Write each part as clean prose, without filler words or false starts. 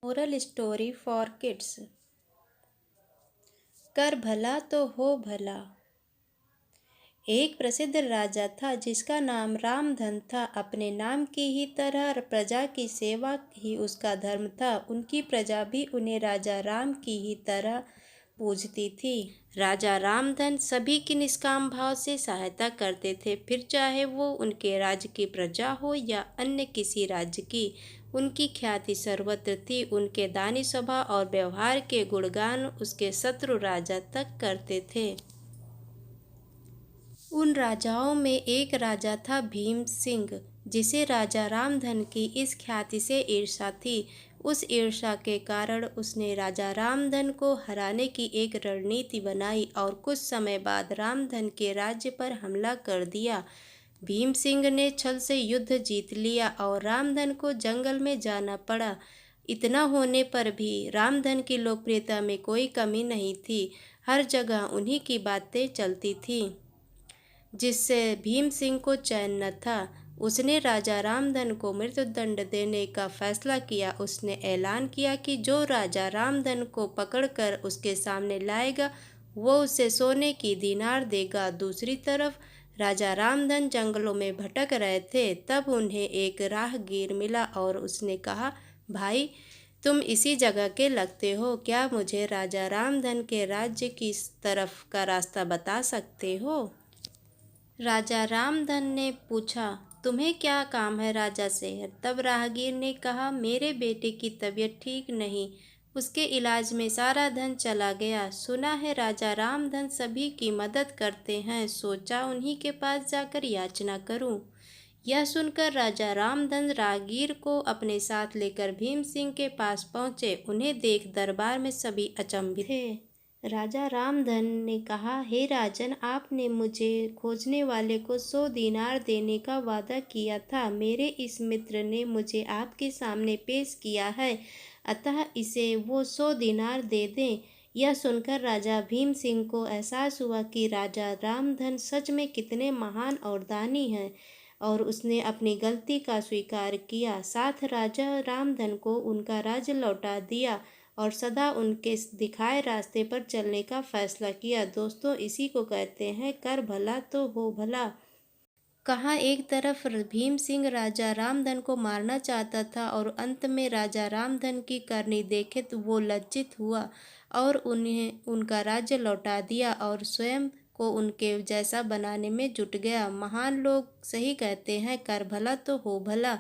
Moral story for kids. कर भला तो हो भला। एक प्रसिद्ध राजा था जिसका नाम रामधन था। अपने नाम की ही तरह प्रजा की सेवा ही उसका धर्म था। उनकी प्रजा भी उन्हें राजा राम की ही तरह पूजती थी। राजा रामधन सभी की निष्काम भाव से सहायता करते थे, फिर चाहे वो उनके राज्य की प्रजा हो या अन्य किसी राज्य की। उनकी ख्याति सर्वत्र थी। उनके दानी स्वभाव और व्यवहार के गुणगान उसके शत्रु राजा तक करते थे। उन राजाओं में एक राजा था भीम सिंह, जिसे राजा रामधन की इस ख्याति से ईर्ष्या थी। उस ईर्ष्या के कारण उसने राजा रामधन को हराने की एक रणनीति बनाई और कुछ समय बाद रामधन के राज्य पर हमला कर दिया। भीम सिंह ने छल से युद्ध जीत लिया और रामधन को जंगल में जाना पड़ा। इतना होने पर भी रामधन की लोकप्रियता में कोई कमी नहीं थी। हर जगह उन्हीं की बातें चलती थीं, जिससे भीम सिंह को चैन न था। उसने राजा रामधन को मृत्युदंड देने का फैसला किया। उसने ऐलान किया कि जो राजा रामधन को पकड़कर उसके सामने लाएगा वो उसे सोने की दीनार देगा। दूसरी तरफ राजा रामधन जंगलों में भटक रहे थे। तब उन्हें एक राहगीर मिला और उसने कहा, भाई, तुम इसी जगह के लगते हो, क्या मुझे राजा रामधन के राज्य की तरफ का रास्ता बता सकते हो? राजा रामधन ने पूछा, तुम्हें क्या काम है राजा से? तब राहगीर ने कहा, मेरे बेटे की तबीयत ठीक नहीं, उसके इलाज में सारा धन चला गया। सुना है राजा रामधन सभी की मदद करते हैं, सोचा उन्हीं के पास जाकर याचना करूं। यह सुनकर राजा रामधन राहगीर को अपने साथ लेकर भीम सिंह के पास पहुंचे। उन्हें देख दरबार में सभी अचंभित थे। राजा रामधन ने कहा, हे राजन, आपने मुझे खोजने वाले को 100 दीनार देने का वादा किया था। मेरे इस मित्र ने मुझे आपके सामने पेश किया है, अतः इसे वो 100 दीनार दे दें। यह सुनकर राजा भीम सिंह को एहसास हुआ कि राजा रामधन सच में कितने महान और दानी हैं, और उसने अपनी गलती का स्वीकार किया। साथ राजा रामधन को उनका राज्य लौटा दिया और सदा उनके दिखाए रास्ते पर चलने का फैसला किया। दोस्तों, इसी को कहते हैं कर भला तो हो भला। कहाँ एक तरफ भीम सिंह राजा रामधन को मारना चाहता था और अंत में राजा रामधन की करनी देखे तो वो लज्जित हुआ और उन्हें उनका राज्य लौटा दिया और स्वयं को उनके जैसा बनाने में जुट गया। महान लोग सही कहते हैं, कर भला तो हो भला।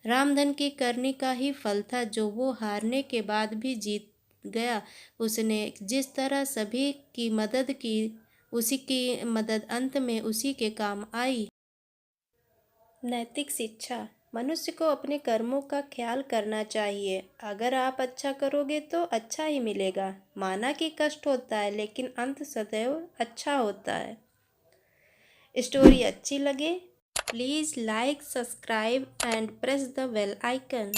रामधन की करनी का ही फल था जो वो हारने के बाद भी जीत गया। उसने जिस तरह सभी की मदद की, उसी की मदद अंत में उसी के काम आई। नैतिक शिक्षा। मनुष्य को अपने कर्मों का ख्याल करना चाहिए। अगर आप अच्छा करोगे तो अच्छा ही मिलेगा। माना कि कष्ट होता है, लेकिन अंत सदैव अच्छा होता है। स्टोरी अच्छी लगे please like, subscribe and press the bell icon.